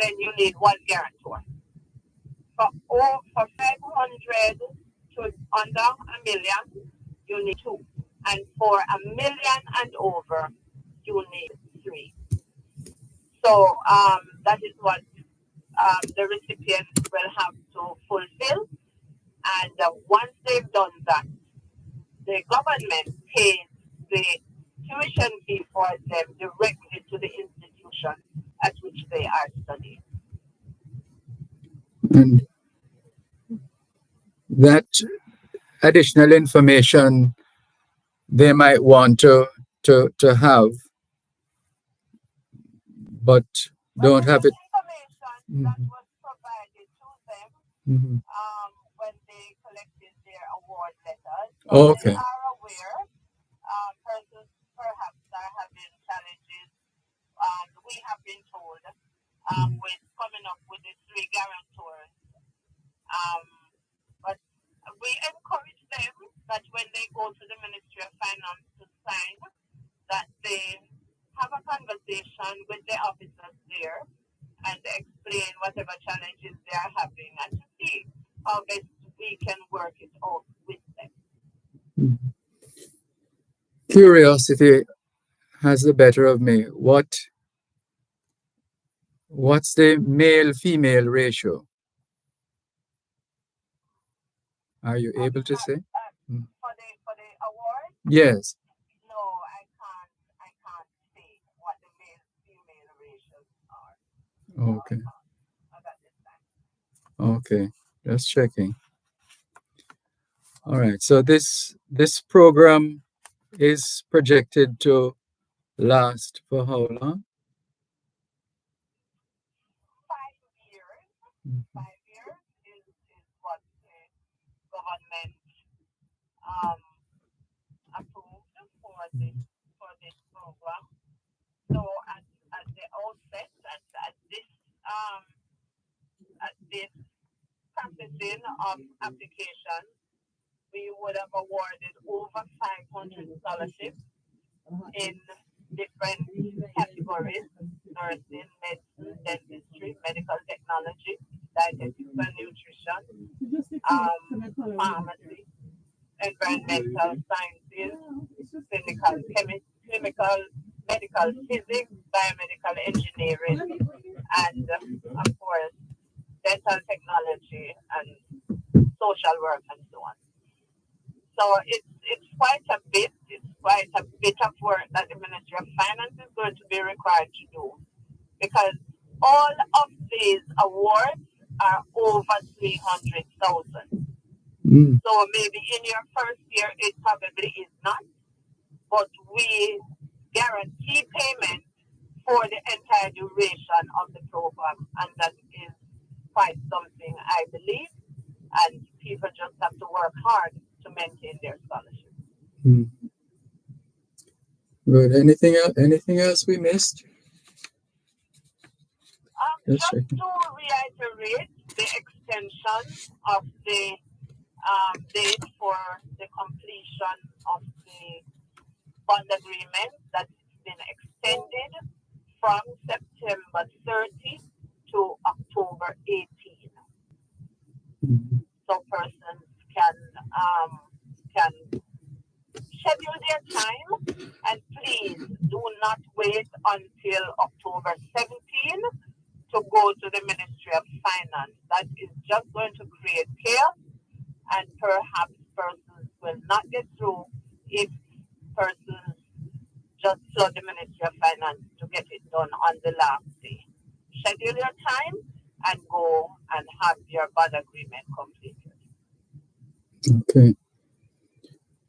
then you need one guarantor. For 500 to under a million, you need two. And for a million and over, you need three. So that is what the recipient will have to fulfill. And once they've done that, the government pays the tuition fee for them directly to the institution at which they are studying. And that additional information they might want to have, but don't have it. Information that was provided to them when they collected their award letters. So Okay. they are aware. Persons perhaps are having challenges. We have been told with coming up with the three guarantors. But we encourage them that when they go to the Ministry of Finance to sign, that they have a conversation with the officers there and explain whatever challenges they are having and to see how best we can work it out with them. Curiosity has the better of me. What's the male-female ratio? Are you able to say? For the award? Yes. No, I can't say what the male-female ratios are. Okay. Not at this time. Okay. Just checking. All right. So this program is projected to last for how long? 5 years. 5 years is what the government approved for this program. So at the outset, at this processing of application, we would have awarded over 500 scholarships in different categories: nursing, medicine, dentistry, medical technology, dietetics and nutrition, pharmacy, environmental sciences, chemical, medical physics, biomedical engineering, and of course, dental technology and social work and so on. So it's quite a bit. It's quite a bit of work that the Ministry of Finance is going to be required to do, because all of these awards are over 300,000. So maybe in your first year it probably is not, but we guarantee payment for the entire duration of the program, and that is quite something, I believe, and people just have to work hard to maintain their scholarship. Good. Anything else we missed? Just to reiterate the extension of the date for the completion of the bond agreement, that's been extended from September 30 to October 18. So persons can schedule their time, and please do not wait until October 17 to go to the Ministry of Finance. That is just going to create chaos, and perhaps persons will not get through if persons just flood the Ministry of Finance to get it done on the last day. Schedule your time and go and have your bond agreement completed. Okay.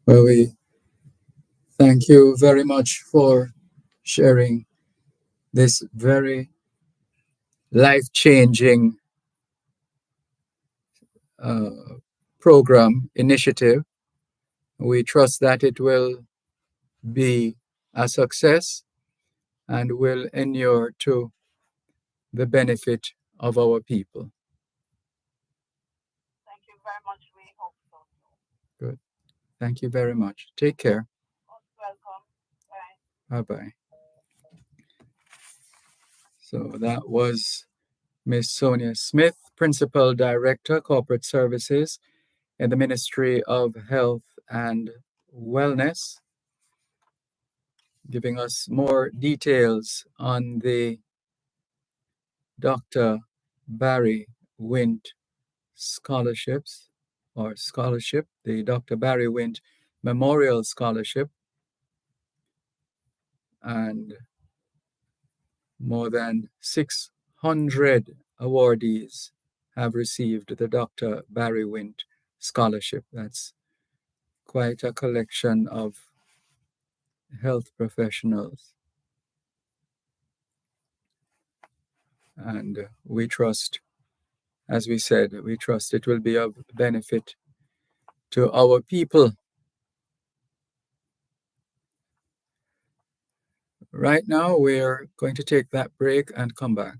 Well, we thank you very much for sharing this very life-changing program initiative. We trust that it will be a success and will inure to the benefit of our people. Thank you very much. We hope so. Good. Thank you very much. Take care. Most welcome. Bye. Bye-bye. So that was Ms. Sonia Smith, Principal Director, Corporate Services in the Ministry of Health and Wellness, giving us more details on the Dr. Barry Wint scholarships or scholarship, the Dr. Barry Wint Memorial Scholarship, and more than 600 awardees have received the Dr. Barry Wint Scholarship. That's quite a collection of health professionals. And we trust, as we said, we trust it will be of benefit to our people. Right now, we're going to take that break and come back.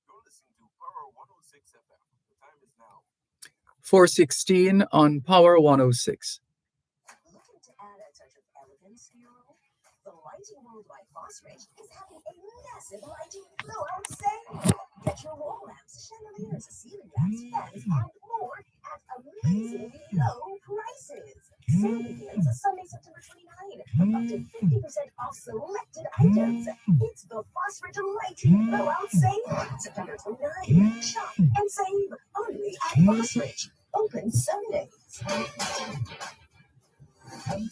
You're listening to Power 106 FM. The time is now 4:16 on Power 106. Looking to add a touch of elegance to your room? The Lighting Worldwide Fosrich is having a massive lighting blowout sale. Get your wall lamps, chandeliers, ceiling lamps, fans, and more at amazingly low prices. Sale begins Sunday, September 29, with up to 50% off selected items. It's the Fosrich Lighting Blowout Sale. September 29. Shop and save only at Fosrich. Open Sundays.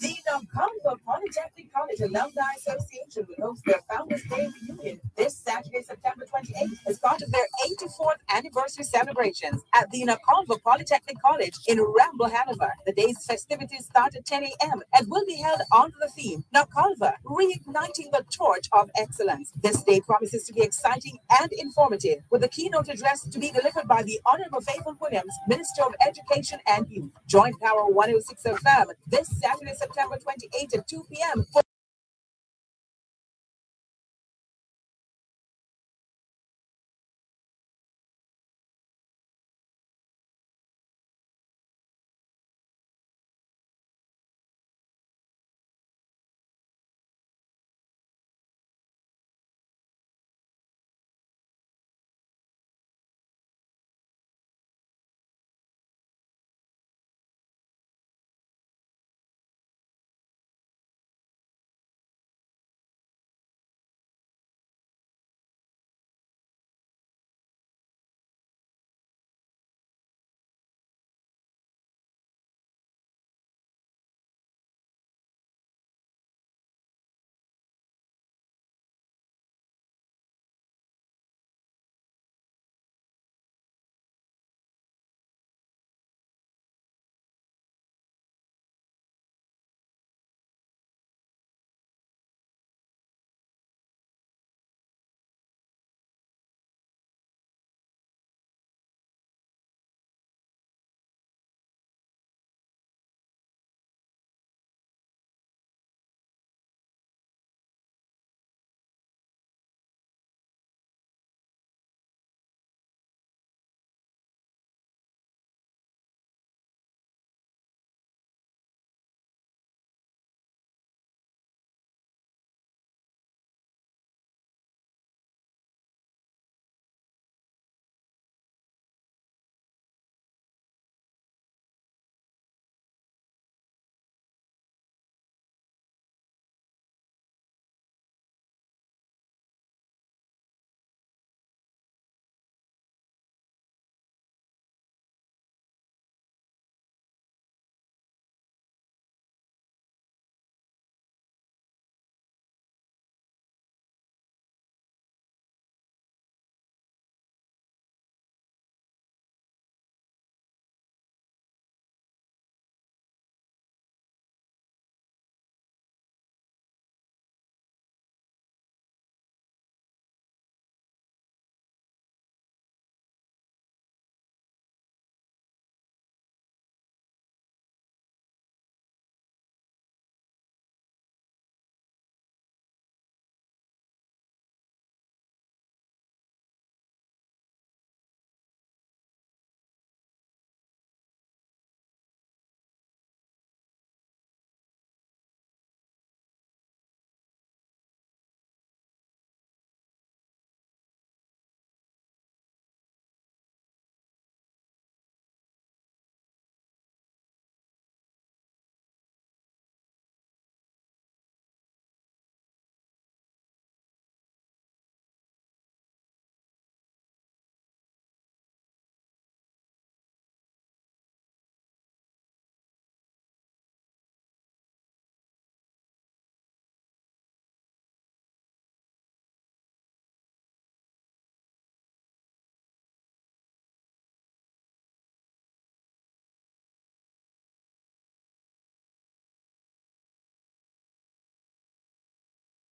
The Nakongo Polytechnic College Alumni Association will host their Founders Day reunion this Saturday, September 28th, as part of their 84th anniversary celebrations at the Nakongo Polytechnic College in Ramble, Hanover. The day's festivities start at 10 a.m. and will be held under the theme Nakongo, reigniting the torch of excellence. This day promises to be exciting and informative, with a keynote address to be delivered by the Honorable Faithful Williams, Minister of Education and Youth. Join Power 106 FM this Saturday, September 28th at 2 p.m. for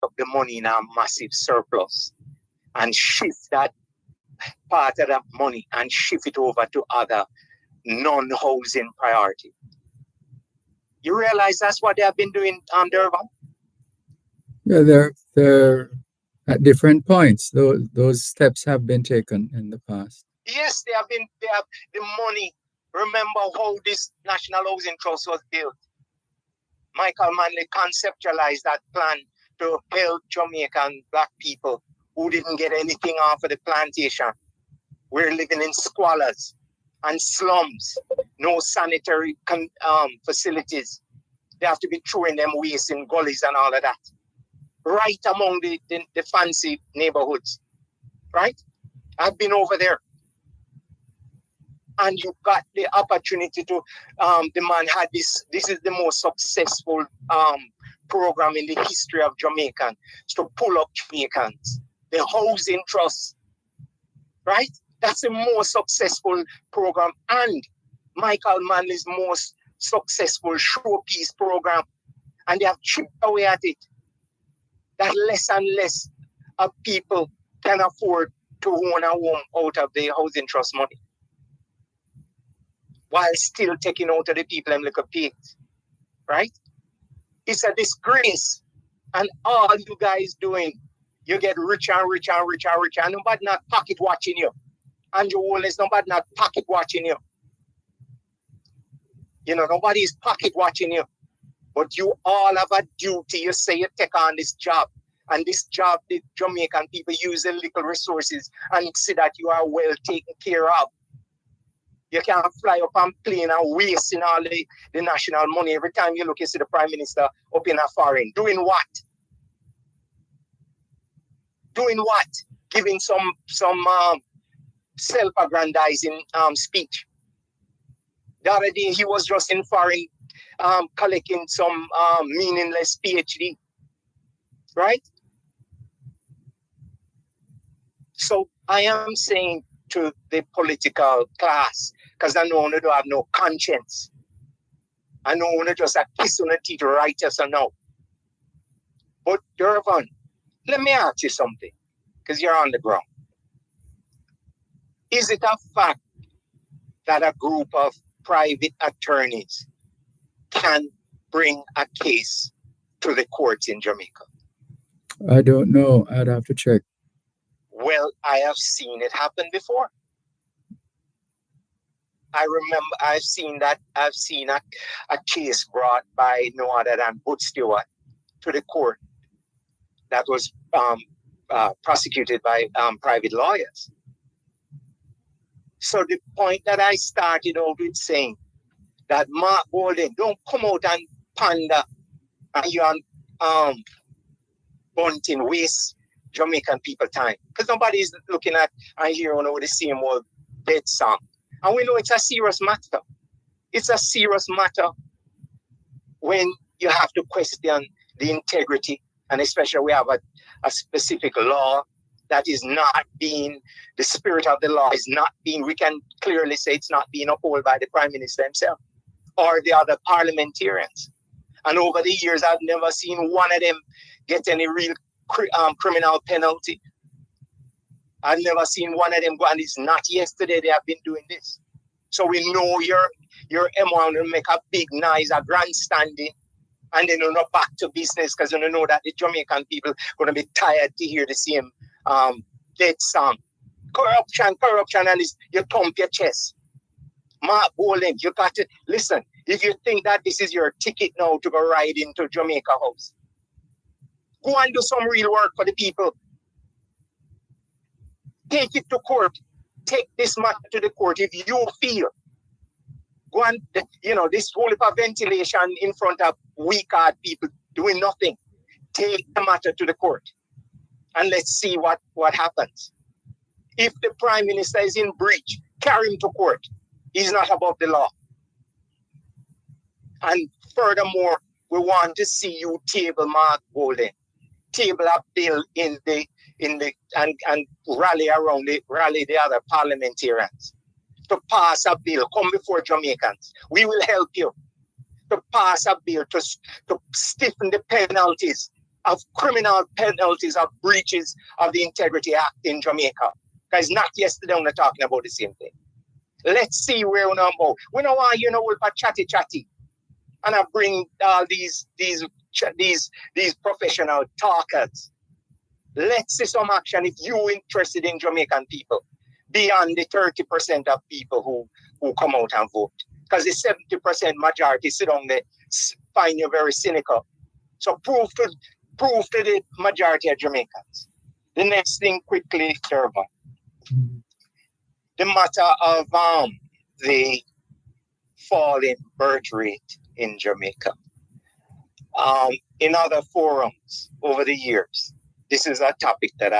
up the money in a massive surplus and shift that part of that money and shift it over to other non-housing priority. You realize that's what they have been doing, Dervan? Yeah, they're at different points. Those steps have been taken in the past. Yes, they have the money. Remember how this National Housing Trust was built. Michael Manley conceptualized that plan to help Jamaican black people who didn't get anything off of the plantation. We're living in squalors and slums, no sanitary facilities. They have to be throwing them waste in gullies and all of that. Right among the fancy neighborhoods, right? I've been over there. And you got the opportunity to, the man had this is the most successful program in the history of Jamaican, to pull up Jamaicans. The Housing Trust, right? That's the most successful program. And Michael Manley's most successful showpiece program. And they have chipped away at it. That less and less of people can afford to own a home out of the Housing Trust money, while still taking out of the people and like a pigs, right? It's a disgrace. And all you guys doing, you get richer and richer and richer and richer, and nobody not pocket watching you. And your Wallace, nobody not pocket watching you. You know, nobody is pocket watching you. But you all have a duty. You say you take on this job. And this job, the Jamaican people use the little resources and see that you are well taken care of. You can't fly up and plane and wasting all the national money. Every time you look, you see the Prime Minister up in a foreign. Doing what? Doing what? Giving some self-aggrandizing speech. The other day, he was just in foreign collecting some meaningless PhD. Right? So I am saying to the political class, because I know they don't have no conscience. I know they just a kiss on the teeth, right, yes or no. But Dervan, let me ask you something, because you're on the ground. Is it a fact that a group of private attorneys can bring a case to the courts in Jamaica? I don't know. I'd have to check. Well, I have seen it happen before. I remember I've seen a case brought by no other than Bud Stewart to the court that was prosecuted by private lawyers. So the point that I started out with saying that Mark Bolden don't come out and pander and you bunting waste Jamaican people time. Because nobody is looking at and hearing over the same old dead song. And we know it's a serious matter. It's a serious matter when you have to question the integrity, and especially we have a specific law that is not being, the spirit of the law is not being, we can clearly say it's not being upheld by the Prime Minister himself or the other parliamentarians. And over the years, I've never seen one of them get any real criminal penalty. I've never seen one of them go, and it's not yesterday they have been doing this. So we know your M1 will make a big noise, a grandstanding, and then you're not back to business because you know that the Jamaican people are going to be tired to hear the same dead song. Corruption, and you thump your chest. Mark Boland, you got to listen. If you think that this is your ticket now to go ride into Jamaica House, go and do some real work for the people. Take it to court. Take this matter to the court. If you feel, go and, this whole heap of ventilation in front of weak-hearted people doing nothing. Take the matter to the court and let's see what happens. If the Prime Minister is in breach, carry him to court. He's not above the law. And furthermore, we want to see you table Mark Golden, table a bill and rally the other parliamentarians to pass a bill. Come before Jamaicans. We will help you to pass a bill to stiffen the penalties of criminal penalties of breaches of the Integrity Act in Jamaica. Because not yesterday we're talking about the same thing. Let's see where we're going. We don't want you know about chatty. And I bring all these professional talkers. Let's see some action if you're interested in Jamaican people beyond the 30% of people who come out and vote. Because the 70% majority sit down there, find you very cynical. So prove to the majority of Jamaicans. The next thing quickly, Dervan. The matter of the falling birth rate in Jamaica. In other forums over the years, this is a topic that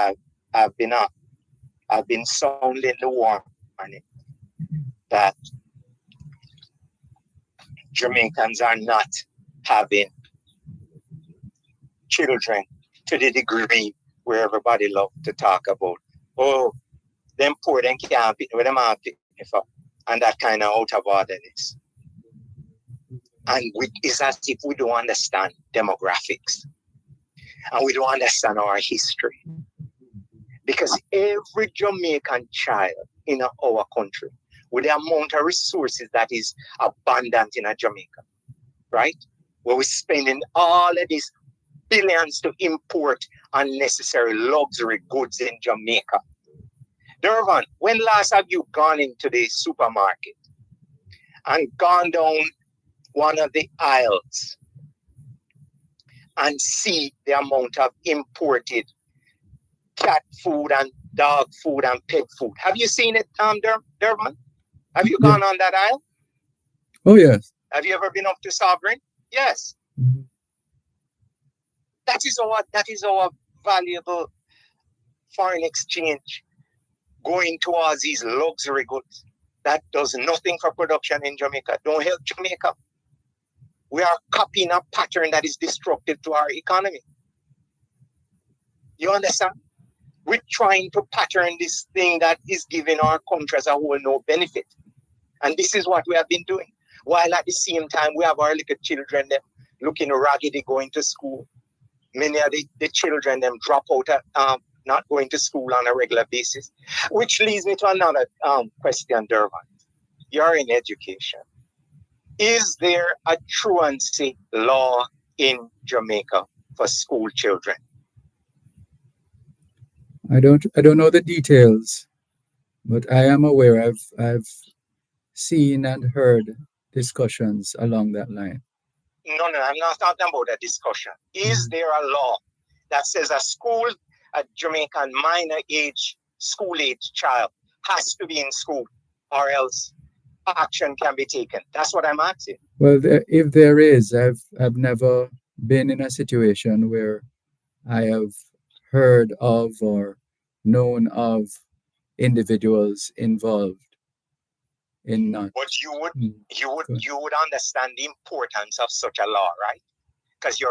I've been sounding the warning that Jamaicans are not having children to the degree where everybody love to talk about, oh, them poor, them can't pick with them are picking for, and that kind of out of orderness. And it's as if we don't understand demographics and we don't understand our history. Because every Jamaican child in our country, with the amount of resources that is abundant in Jamaica, right? Where we're spending all of these billions to import unnecessary luxury goods in Jamaica. Dervan, when last have you gone into the supermarket and gone down one of the aisles and see the amount of imported cat food and dog food and pet food? Have you seen it, Dervan? Have you gone on that aisle? Oh, yes. Have you ever been up to Sovereign? Yes. Mm-hmm. That is our valuable foreign exchange going towards these luxury goods. That does nothing for production in Jamaica. Don't help Jamaica. We are copying a pattern that is destructive to our economy. You understand? We're trying to pattern this thing that is giving our country as a whole no benefit. And this is what we have been doing. While at the same time, we have our little children them looking raggedy going to school. Many of the children them drop out not going to school on a regular basis. Which leads me to another question, Dervan. You're in education. Is there a truancy law in Jamaica for school children? I don't know the details, but I am aware. I've seen and heard discussions along that line. No, I'm not talking about a discussion. Is there a law that says a Jamaican minor age, school age child has to be in school or else action can be taken? That's what I'm asking. Well, if there is, I've never been in a situation where I have heard of or known of individuals involved in not. But you would understand the importance of such a law, right? Because you're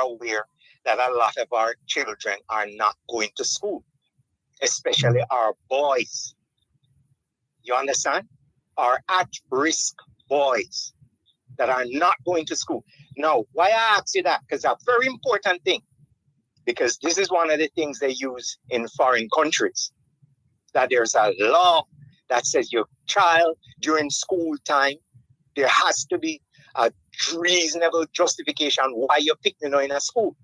aware that a lot of our children are not going to school, especially our boys. You understand? Our at-risk boys that are not going to school. Now, why I ask you that? Because a very important thing. Because this is one of the things they use in foreign countries. That there's a law that says your child during school time, there has to be a reasonable justification why you're picking in a school.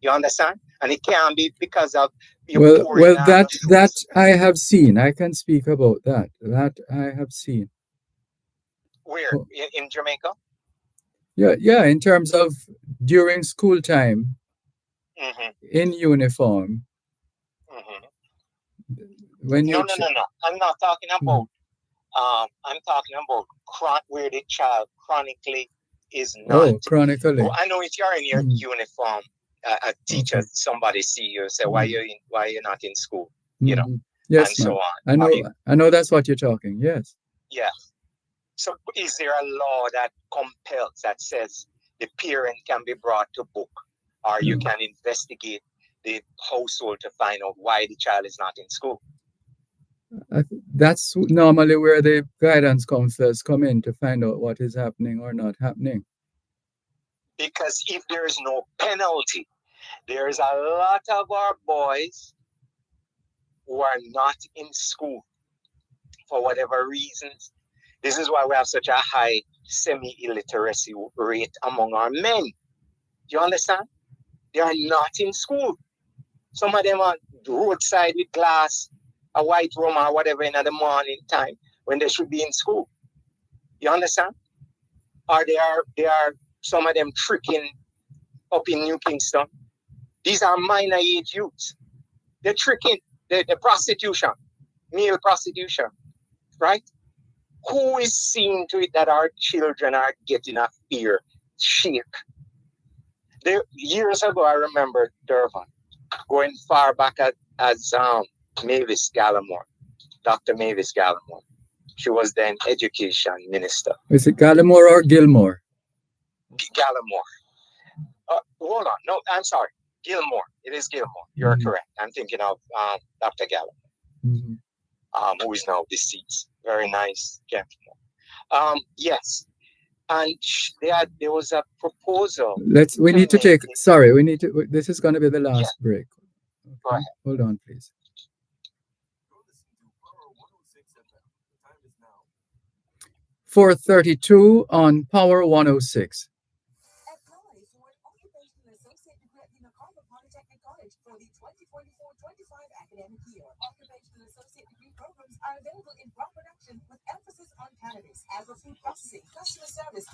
You understand? And it can't be because of your that I have seen. I can speak about that. That I have seen. Where? In Jamaica? Yeah. In terms of during school time, in uniform. When you no. I'm not talking about. I'm talking about where the child chronically is not. Oh, chronically. Well, I know if you're in your uniform, a teacher, somebody see you say, why you're not in school? You know. Yes, and so on. I know that's what you're talking. Yes. Yeah. So is there a law that compels, that says the parent can be brought to book, or you can investigate the household to find out why the child is not in school? That's normally where the guidance counselors come in to find out what is happening or not happening. Because if there is no penalty, There's a lot of our boys who are not in school for whatever reasons. This is why we have such a high semi-illiteracy rate among our men. Do you understand? They are not in school. Some of them are roadside with glass, a white room or whatever in the morning time when they should be in school. You understand? Or they are some of them tricking up in New Kingston. These are minor age youths. They're tricking, the prostitution, male prostitution, right? Who is seeing to it that our children are getting a fair shake? Years ago, I remember Dervan going far back as Mavis Gallimore, Dr. Mavis Gallimore. She was then education minister. Is it Gallimore or Gilmore? Gallimore. Hold on. No, I'm sorry. Gilmore. It is Gilmore. You're correct. I'm thinking of Dr. Gallimore, who is now deceased. Very nice gentleman. Yes. And there was a proposal. We need to take, this is going to be the last break. Okay. Go ahead. Hold on, please. 4:32 on Power 106. For the 2024-25 academic year, occupational associate degree programs are available in crop production with emphasis on cannabis, agri-food processing, customer service,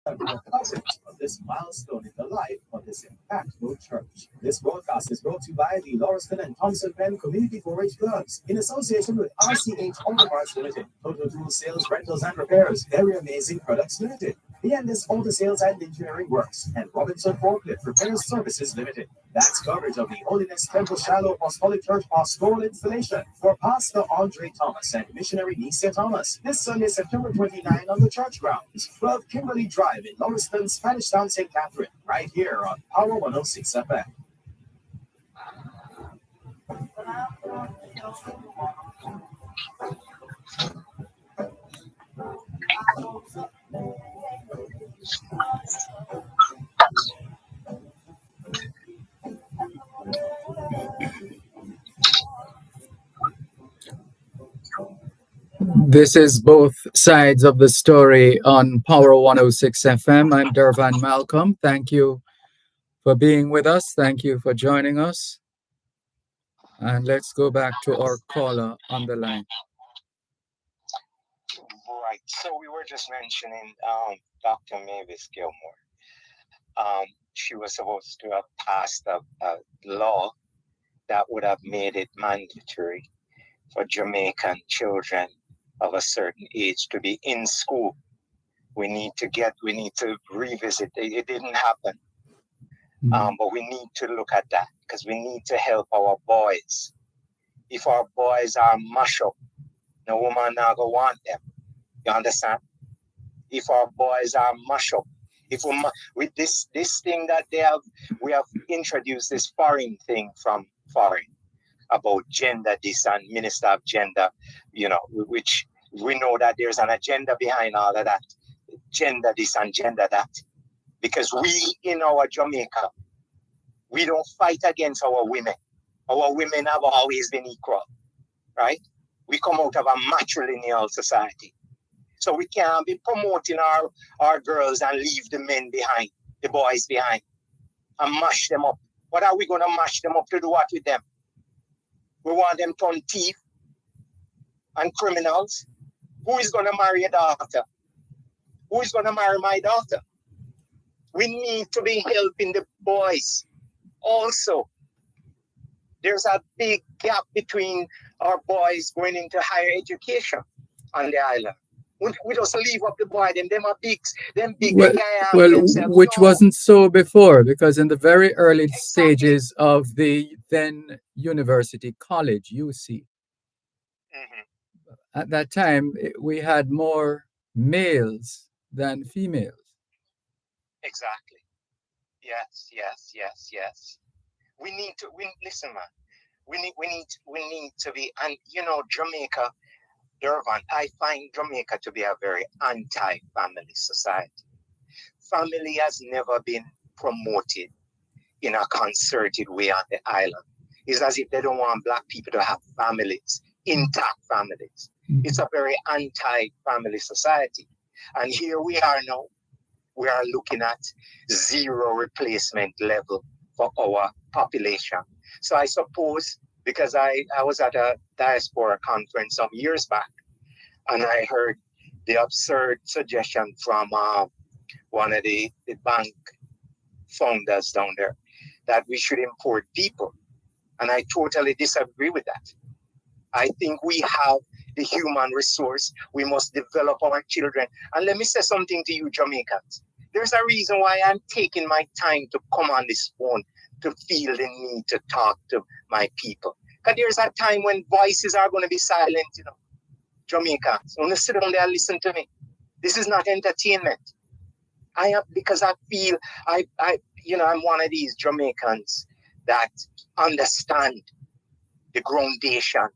Of this milestone in the life of this impactful church. This broadcast is brought to you by the Lauriston and Thompson Penn Community 4-H Clubs in association with RCH Auto Parts Limited, Total Tool Sales, Rentals and Repairs, Very Amazing Products Limited, Leandis Auto Sales and Engineering Works, and Robinson Forklift Repairs Services Limited. That's coverage of the Holiness Temple Shallow Apostolic Church pastoral installation for Pastor Andre Thomas and Missionary Nisia Thomas this Sunday, September 29 on the church grounds, 12 Kimberly Drive in Lauriston, Spanish Town, St. Catherine, right here on Power 106 FM. This is both sides of the story on Power 106 FM. I'm Dervan Malcolm. Thank you for being with us. Thank you for joining us. And let's go back to our caller on the line. Right. So we were just mentioning Dr. Mavis Gilmore. She was supposed to have passed a law that would have made it mandatory for Jamaican children of a certain age to be in school. We need to revisit. It didn't happen. But we need to look at that because we need to help our boys. If our boys are mash up, no woman now go want them. You understand? If our boys are mash up, with this thing that we have introduced this foreign thing from foreign about gender this and minister of gender, which we know that there's an agenda behind all of that, gender this and gender that, because we in our Jamaica, we don't fight against our women. Our women have always been equal, right? We come out of a matrilineal society. So we can't be promoting our girls and leave the men behind, the boys behind, and mash them up. What are we going to mash them up to do what with them? We want them to turn thief and criminals. Who is going to marry a daughter? Who is going to marry my daughter? We need to be helping the boys. Also, there's a big gap between our boys going into higher education on the island. We just leave up the boy, them are big, them big, Well, they can't well, handle themselves. which No, wasn't so before, because in the very early exactly. stages of the then University College, UC, Hmm. at that time, we had more males than females. Exactly. Yes, yes, yes, yes. We listen, man. We need to be, and Jamaica, Dervan. I find Jamaica to be a very anti-family society. Family has never been promoted in a concerted way on the island. It's as if they don't want black people to have families, intact families. It's a very anti-family society. And here we are now. We are looking at zero replacement level for our population. So I suppose, because I was at a diaspora conference some years back, and I heard the absurd suggestion from one of the bank founders down there that we should import people. And I totally disagree with that. I think we have the human resource. We must develop our children. And let me say something to you, Jamaicans. There's a reason why I'm taking my time to come on this phone to feel the need to talk to my people. Because there's a time when voices are going to be silent, Jamaicans. I'm going to sit down there and listen to me. This is not entertainment. Because I feel I'm one of these Jamaicans that understand the groundation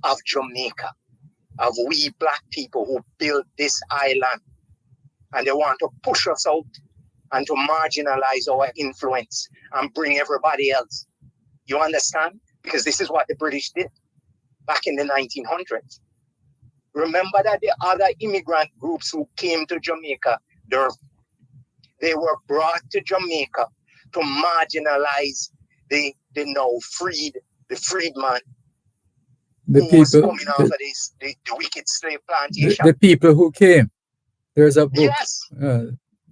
of Jamaica, of we black people who built this island, and they want to push us out and to marginalize our influence and bring everybody else. You understand? Because this is what the British did back in the 1900s. Remember that the other immigrant groups who came to Jamaica, they were brought to Jamaica to marginalize the now freedman The who was people, coming off of the wicked slave plantation. the people who came. There's a book Yes.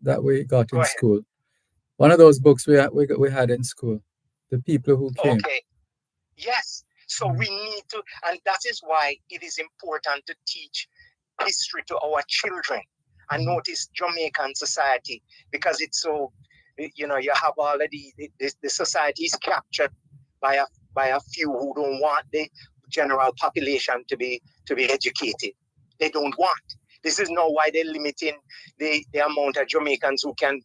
that we got Go in ahead. school. One of those books we had in school. The people who came. Okay. Yes. So we need to, and that is why it is important to teach history to our children. And notice Jamaican society, because it's so, you have already, the society is captured by a few who don't want the general population to be educated. They don't want. This is now why they're limiting the amount of Jamaicans who can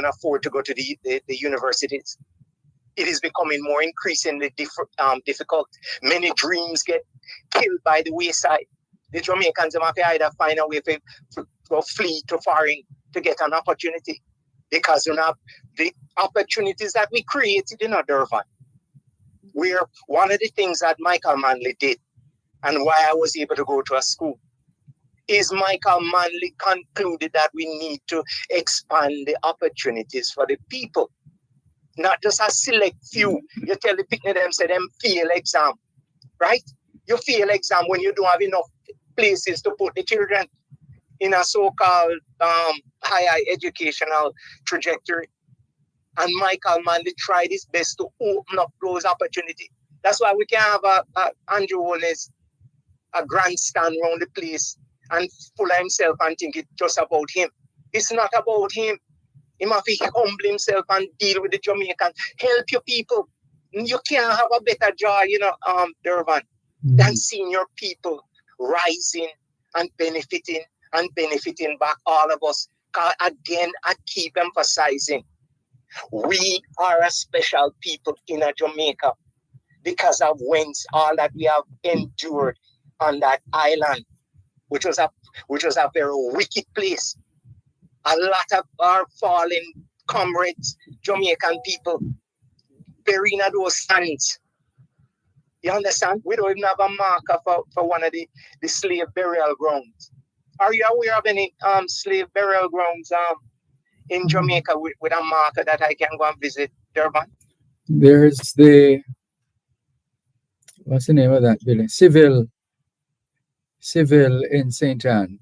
afford to go to the universities. It is becoming more increasingly difficult. Many dreams get killed by the wayside. The Jamaicans have to either find a way to flee to foreign to get an opportunity, because the opportunities that we created in Dervan. Where one of the things that Michael Manley did, and why I was able to go to a school, is Michael Manley concluded that we need to expand the opportunities for the people. Not just a select few. You tell the picnic them, say them fail exam, right? You fail exam when you don't have enough places to put the children in a so-called higher educational trajectory. And Michael Manley tried his best to open up those opportunities. That's why we can have Andrew Holness, a grandstand around the place and full of himself and think it's just about him. It's not about him. He must humble himself and deal with the Jamaicans. Help your people. You can't have a better joy, Dervan, than seeing your people rising and benefiting back all of us. Again, I keep emphasizing, we are a special people in Jamaica because of whence all that we have endured on that island, which was a very wicked place. A lot of our fallen comrades, Jamaican people, buried in those sands. You understand? We don't even have a marker for one of the slave burial grounds. Are you aware of any slave burial grounds in Jamaica with a marker that I can go and visit, Dervan? There's what's the name of that building? Civil in St. Anne.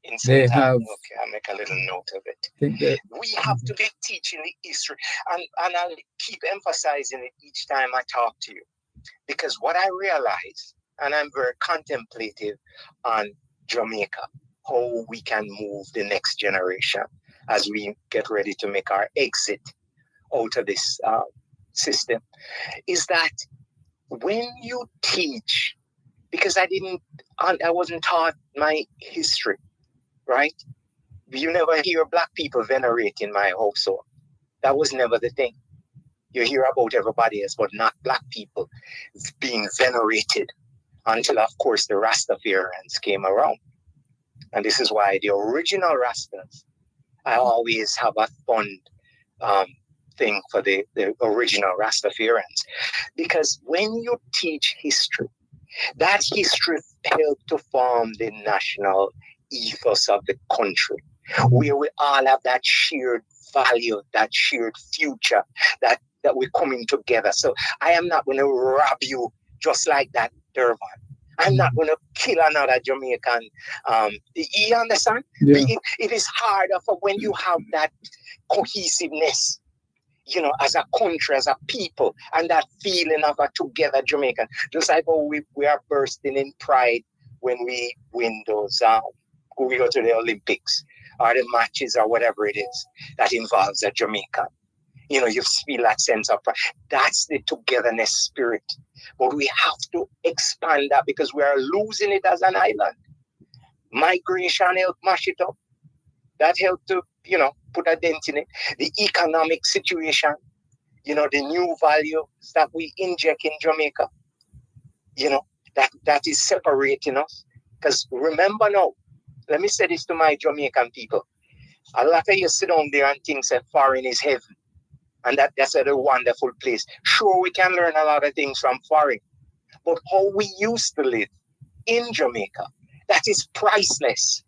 In They St. Anne. have. Okay, I'll make a little note of it. Think that We have to be teaching the history, and I'll keep emphasizing it each time I talk to you, because what I realize, and I'm very contemplative on Jamaica, how we can move the next generation as we get ready to make our exit out of this system, is that when you teach, because I wasn't taught my history, right? You never hear Black people venerate in my household. That was never the thing. You hear about everybody else, but not Black people being venerated until, of course, the Rastafarians came around. And this is why the original Rastas, I always have a fond thing for the original Rastafarians. Because when you teach history, that history helped to form the national ethos of the country, where we all have that shared value, that shared future, that we're coming together. So I am not going to rob you just like that, Dervan. I'm not going to kill another Jamaican. You understand? Yeah. It is harder for when you have that cohesiveness, you know, as a country, as a people, and that feeling of a together Jamaican. Just like how we are bursting in pride when we win those, we go to the Olympics or the matches or whatever it is that involves a Jamaican. You know, you feel that sense of pride. That's the togetherness spirit. But we have to expand that because we are losing it as an island. Migration helped mash it up. That helped to, you know, put a dent in it. The economic situation, you know, the new values that we inject in Jamaica, you know, that is separating us. Because remember now, let me say this to my Jamaican people. A lot of you sit down there and think that foreign is heaven. And that's a wonderful place. Sure, we can learn a lot of things from foreign. But how we used to live in Jamaica, that is priceless.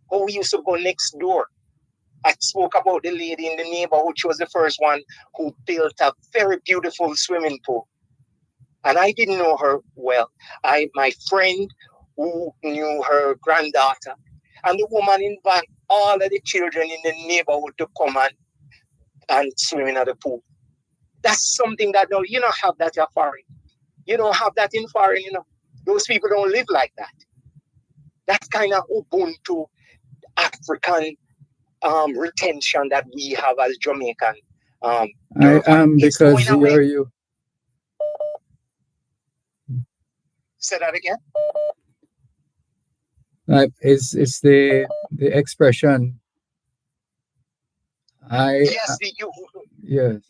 How we used to go next door. I spoke about the lady in the neighborhood. She was the first one who built a very beautiful swimming pool. And I didn't know her well. My friend who knew her granddaughter, and the woman invited all of the children in the neighborhood to come and swim in the pool. That's something that you don't have that in foreign. You don't have that in foreign, you know. Those people don't live like that. That's kind of Ubuntu African retention that we have as Jamaican. I am because you. Say that again. It's the expression. Yes, yes.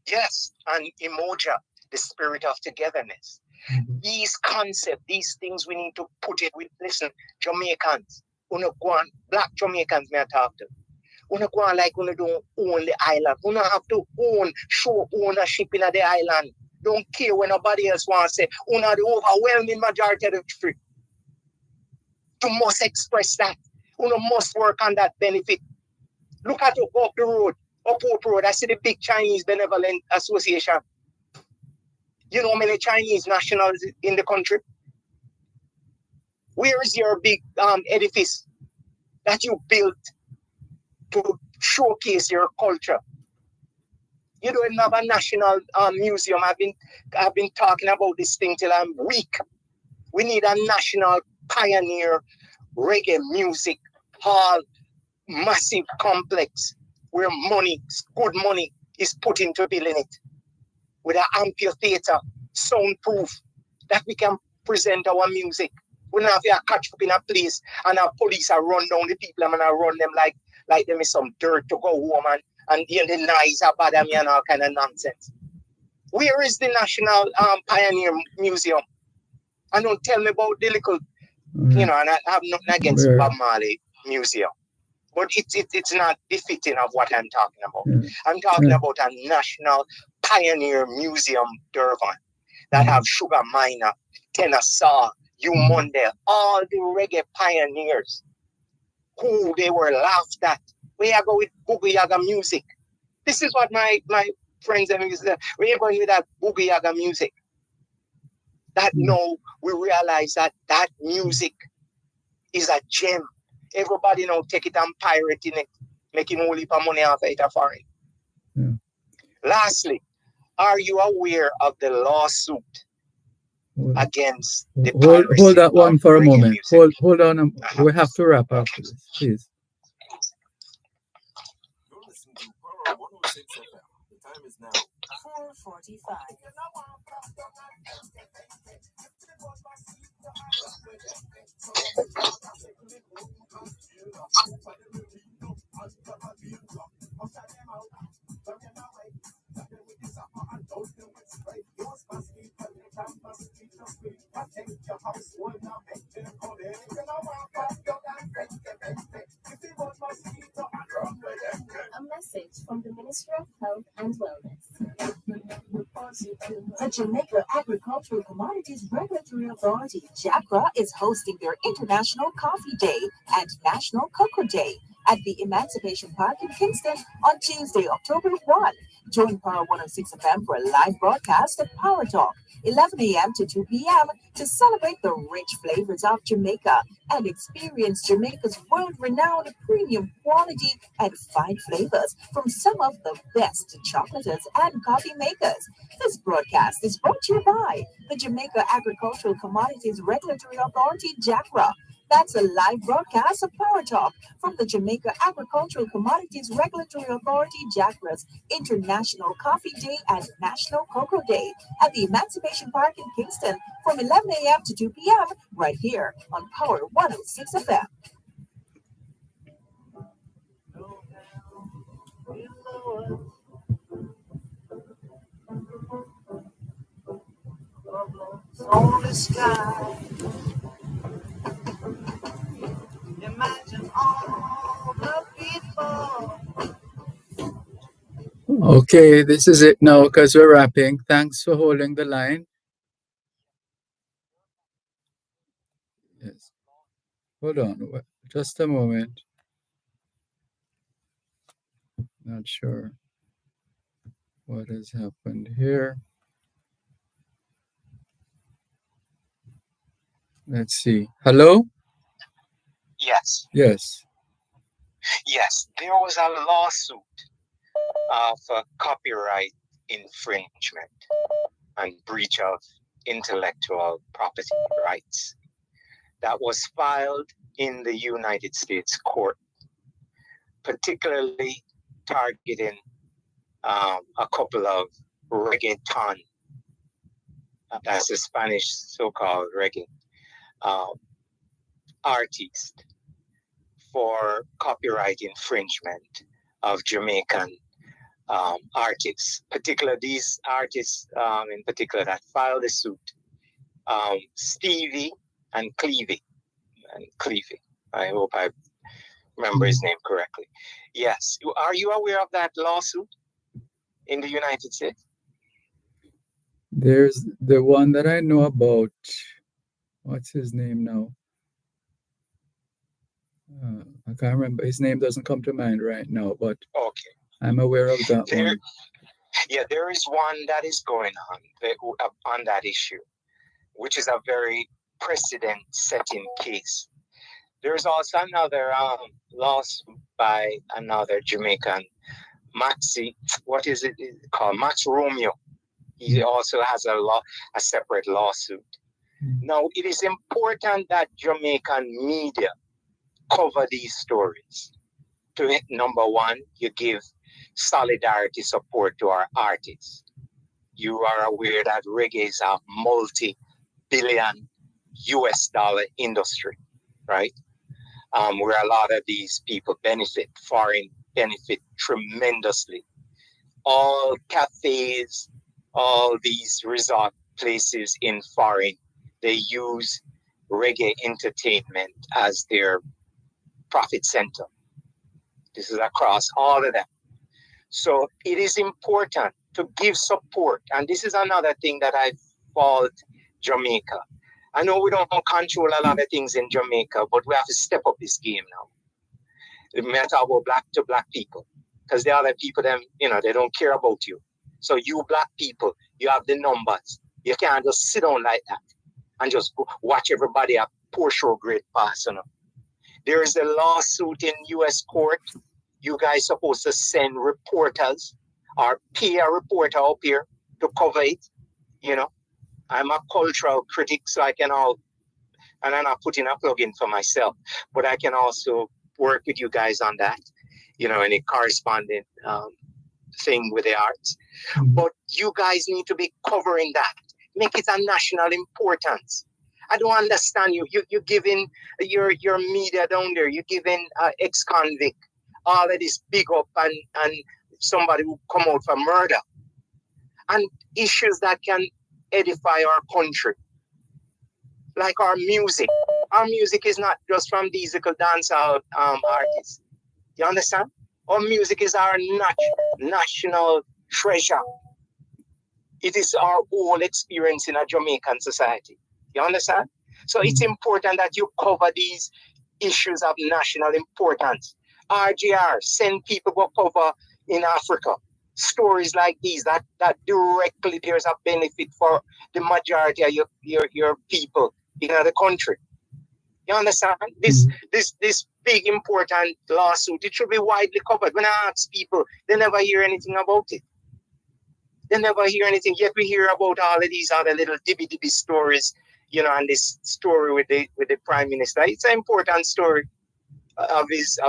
Yes, and emoja, the spirit of togetherness. Mm-hmm. These concepts, these things, we need to put it with. Listen, Jamaicans, Black Jamaicans, may I talk to? Go on like don't own the island. Have to show ownership in the island. Don't care when nobody else wants to say. The overwhelming majority of the trip. You must express that. Must work on that benefit. Look at up the road, up Hope Road. I see the big Chinese Benevolent Association. You know how many Chinese nationals in the country? Where is your big edifice that you built to showcase your culture? You don't have a national museum. I've been talking about this thing till I'm weak. We need a national pioneer reggae music hall, massive complex where good money is put into building it, with an amphitheater, soundproof, that we can present our music. We don't have to catch up in a place and our police are run down the people and run them like them is some dirt to go home and the noise about them and all kind of nonsense. Where is the National Pioneer Museum? And don't tell me about the little, you know, and I have nothing against Bob Marley Museum. But it's not befitting of what I'm talking about. I'm talking about a National Pioneer Museum, Dervan, that have Sugar Minor, Kennesaw, Mundell, all the reggae pioneers who they were laughed at. We are going with Boogie Yaga music. This is what my friends and me say. We are going with that Boogie Yaga music. That now we realize that music is a gem. Everybody now take it and pirating it, making a whole heap of money off it foreign. Lastly, are you aware of the lawsuit against the Hold that piracy one of for a reggae moment. music. Hold on. Uh-huh. We have to wrap Okay. after this, please. You're listening to Power 106 FM. The time is now 4:45. A message from the Ministry of Health and Wellness. The Jamaica Agricultural Commodities Regulatory Authority, JACRA, is hosting their International Coffee Day and National Cocoa Day at the Emancipation Park in Kingston on Tuesday, October 1. Join Power 106 FM for a live broadcast of Power Talk, 11 a.m. to 2 p.m. to celebrate the rich flavors of Jamaica and experience Jamaica's world-renowned premium quality and fine flavors from some of the best chocolaters and coffee makers. This broadcast is brought to you by the Jamaica Agricultural Commodities Regulatory Authority, JACRA. That's a live broadcast of Power Talk from the Jamaica Agricultural Commodities Regulatory Authority, JACRA's International Coffee Day and National Cocoa Day at the Emancipation Park in Kingston from 11 a.m. to 2 p.m. right here on Power 106 FM. On the sky, imagine all the people. Okay, this is it now because we're wrapping. Thanks for holding the line. Yes. Hold on. Just a moment. Not sure what has happened here. Let's see. Hello? Yes. Yes. Yes. There was a lawsuit for copyright infringement and breach of intellectual property rights that was filed in the United States court, particularly targeting a couple of reggaeton, that's the Spanish so-called reggae, artists for copyright infringement of Jamaican artists, particularly these artists in particular that filed the suit, Stevie and Clevie. I hope I remember his name correctly. Yes. Are you aware of that lawsuit in the United States? There's the one that I know about. What's his name now? I can't remember. His name doesn't come to mind right now, but Okay. I'm aware of that one. Yeah, there is one that is going on that issue, which is a very precedent-setting case. There's also another lawsuit by another Jamaican, what is it called? Max Romeo. He also has a separate lawsuit. Now, it is important that Jamaican media cover these stories. Number one, you give solidarity support to our artists. You are aware that reggae is a multi-billion US dollar industry, right? Where a lot of these people foreign benefit tremendously. All cafes, all these resort places in foreign, they use reggae entertainment as their profit center. This is across all of them. So it is important to give support. And this is another thing that I fault Jamaica. I know we don't control a lot of things in Jamaica, but we have to step up this game now. We talk about black to black people, because the other people, they don't care about you. So you black people, you have the numbers. You can't just sit down like that and just watch everybody a poor show grade pass. There is a lawsuit in U.S. court. You guys supposed to send reporters or pay a reporter up here to cover it, I'm a cultural critic, so I can and I'm not putting a plug in for myself, but I can also work with you guys on that, any corresponding thing with the arts. But you guys need to be covering that. Make it a national importance. I don't understand you. You're giving your media down there. You're giving ex-convict all of this big up and somebody who come out for murder and issues that can edify our country. Like our music. Our music is not just from these little dancehall artists. You understand? Our music is our national treasure. It is our whole experience in a Jamaican society. You understand? So it's important that you cover these issues of national importance. RGR, send people go cover in Africa. Stories like these that directly there's a benefit for the majority of your people in the country. You understand? This big important lawsuit, it should be widely covered. When I ask people, they never hear anything about it. They never hear anything. Yet we hear about all of these other little dibby stories, and this story with the Prime Minister. It's an important story of his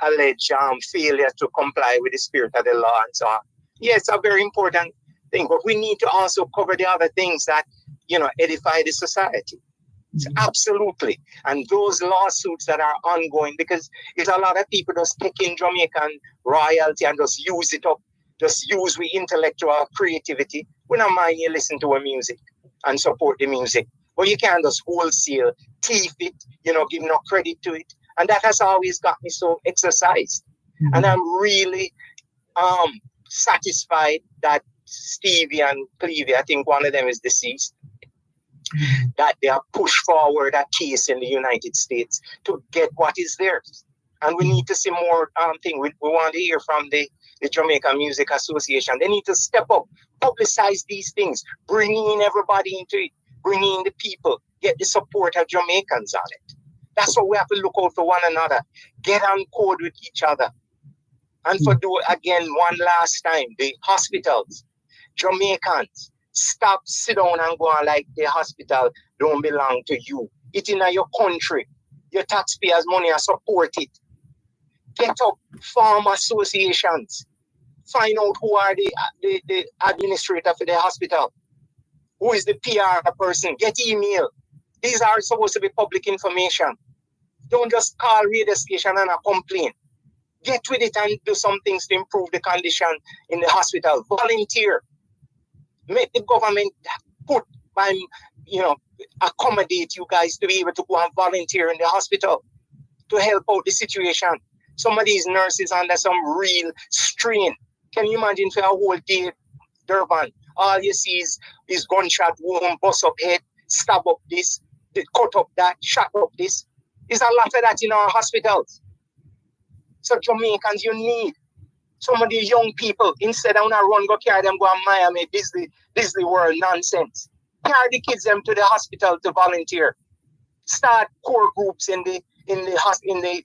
alleged failure to comply with the spirit of the law and so on. Yeah, it's a very important thing, but we need to also cover the other things that edify the society. Absolutely. And those lawsuits that are ongoing, because it's a lot of people just taking Jamaican royalty and just use it up, just use the intellectual creativity. We don't mind you listen to our music and support the music. But you can't just wholesale, thief it, give no credit to it. And that has always got me so exercised. And I'm really satisfied that Stevie and Clevie, I think one of them is deceased, that they have pushed forward a case in the United States to get what is theirs. And we need to see more thing. We want to hear from the Jamaica Music Association. They need to step up, publicize these things, bring in everybody into it, bring in the people, get the support of Jamaicans on it. That's what we have to look out for one another, get on code with each other. And for again, one last time, the hospitals, Jamaicans, stop, sit down and go on like the hospital don't belong to you. It's in your country. Your taxpayers' money and support it. Get up, form associations. Find out who are the administrator for the hospital. Who is the PR person? Get email. These are supposed to be public information. Don't just call radio station and complain. Get with it and do some things to improve the condition in the hospital. Volunteer. Make the government accommodate you guys to be able to go and volunteer in the hospital to help out the situation. Some of these nurses under some real strain. Can you imagine for a whole day, Dervan? All you see is gunshot wound, bust up head, stab up this, cut up that, shot up this. There's a lot of that in our hospitals. So Jamaicans, you need some of these young people, instead of run, go carry them, go to Miami, Disney World nonsense. Carry the kids them to the hospital to volunteer. Start core groups in the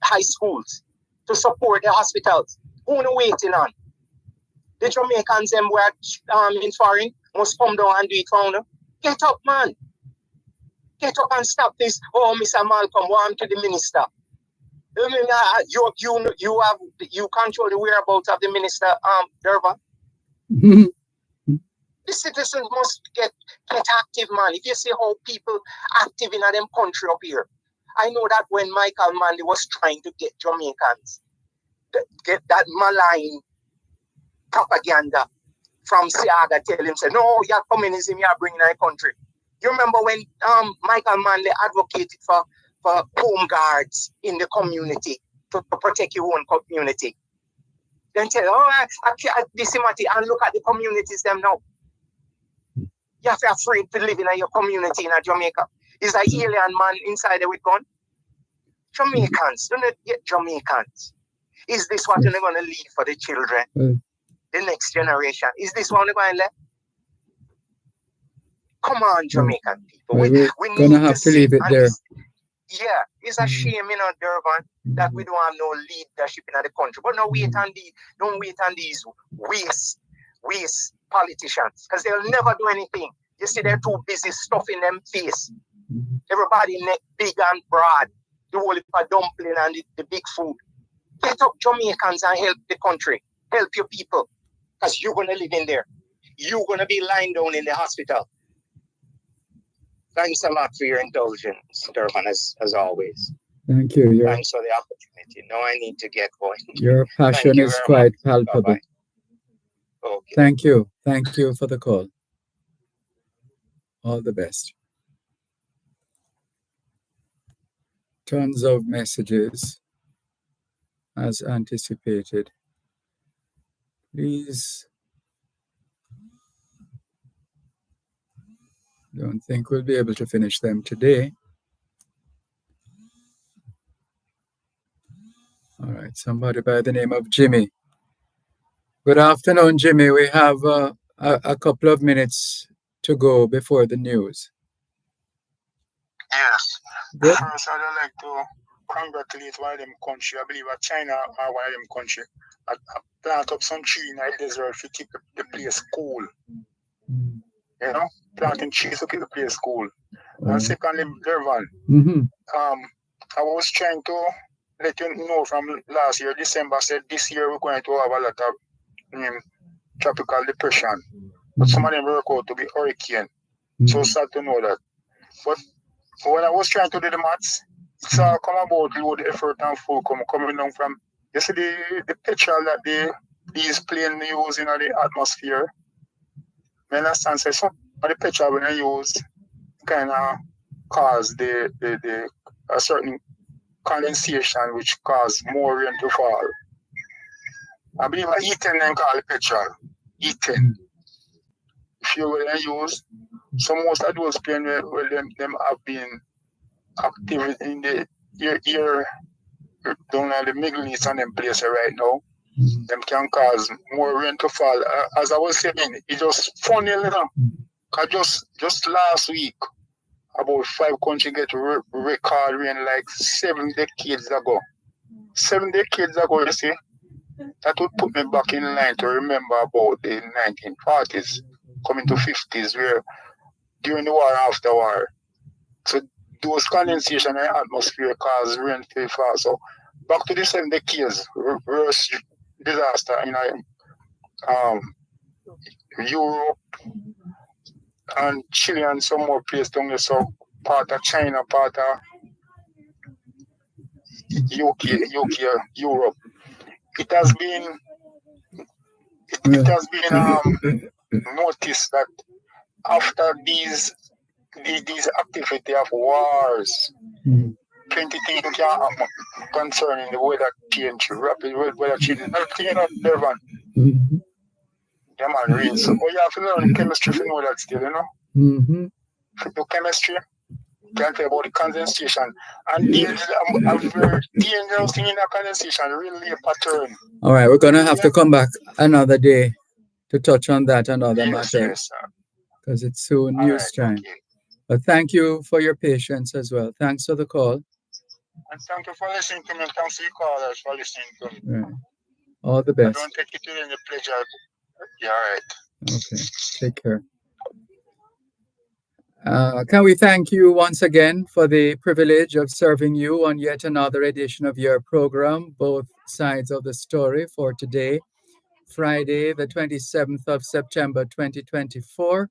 high schools to support the hospitals. Who are waiting on? The Jamaicans them were in foreign must come down and do it for them. Get up, man. Get up and stop this. Oh, Mr. Malcolm, want to the minister. You control the whereabouts of the minister, Dervan. The citizens must get active, man. If you see how people active in them country up here. I know that when Michael Manley was trying to get Jamaicans, get that malign propaganda from Siaga telling him, say, no, you're communism, you're bringing our country. You remember when Michael Manley advocated for home guards in the community to protect your own community. Then tell, this and look at the communities them now. You have to be afraid to live in your community in Jamaica. Is an alien man inside there with gun? Jamaicans, do not get Jamaicans. Is this what you're going to leave for the children? The next generation? Is this what we're going to let? Come on, Jamaican people. We're going to have to leave it there. Yeah, it's a shame, Dervan, that we don't have no leadership in the country. But don't wait on these waste politicians, because they'll never do anything. You see, they're too busy stuffing them face. Everybody neck big and broad. The whole heap of dumpling and the big food. Get up, Jamaicans, and help the country. Help your people. Because you're going to live in there. You're going to be lying down in the hospital. Thanks a lot for your indulgence, Dervan, as always. Thank you. Thanks for the opportunity. Now I need to get going. Your passion is quite palpable. Bye-bye. Okay. Thank you. Thank you for the call. All the best. Tons of messages as anticipated. Please don't think we'll be able to finish them today. All right, somebody by the name of Jimmy. Good afternoon, Jimmy. We have a couple of minutes to go before the news. Yes. Good. First, I'd like to congratulate one of them country. I believe China are one of them country. I plant up some tree in the desert to keep the place cool. Mm. You know, planting trees to keep the place cool. And secondly, Dervan, I was trying to let you know from last year, December, said this year we're going to have a lot of tropical depression. But some of them work out to be hurricane. So sad to know that. But when I was trying to do the maths, it's all come about load effort and full coming down from, you see the petrol that these planes use in the atmosphere. I understand, so some of the petrol when I use kind of cause a certain condensation which cause more rain to fall. I believe E10 then call it petrol. E10. If you will use, so most of those planes them have been active in the air down at the Middle East and them places right now. Them can cause more rain to fall. As I was saying, it's just funny, you know. Cause just last week, about 5 countries get record rain like 7 decades ago. 7 decades ago, you see, that would put me back in line to remember about the 1940s, coming to 50s, where during the war, after war, so those condensation in the atmosphere cause rain to fall. So back to the 7 decades, worst disaster in Europe and Chile and some more places down there, so part of China, part of UK, Europe. It has been noticed that after these activity of wars, plenty things can happen concerning the weather change, rapid weather change. You know, Dervan. Yeah, man, real. So you have to learn chemistry to know that still, you know? If you do chemistry, you can tell about the condensation. And there's a very dangerous thing in that condensation, really a pattern. All right, we're going to have to come back another day to touch on that and other matters. Because it's soon news time. Okay. But thank you for your patience as well. Thanks for the call. And thank you for listening to me. Thanks to you callers for listening to me. Right. All the best. I don't take it to any pleasure. Yeah, all right. Okay. Take care. Can we thank you once again for the privilege of serving you on yet another edition of your program, Both Sides of the Story, for today, Friday, the 27th of September, 2024.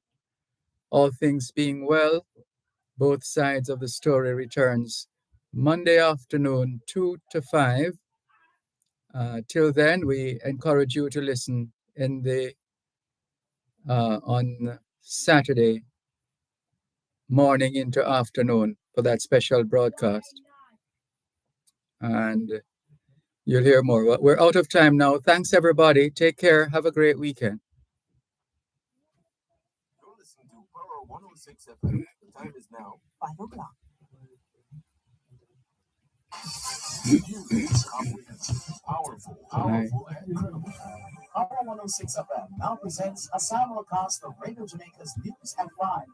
All things being well, Both Sides of the Story returns Monday afternoon, 2 to 5. Till then, we encourage you to listen on Saturday morning into afternoon for that special broadcast. And you'll hear more. We're out of time now. Thanks, everybody. Take care. Have a great weekend. You're listening to Power 106 FM. The time is now 5 o'clock. News, comprehensive, powerful, and credible. Power 106 FM now presents a simulcast of Radio Jamaica's News at 5.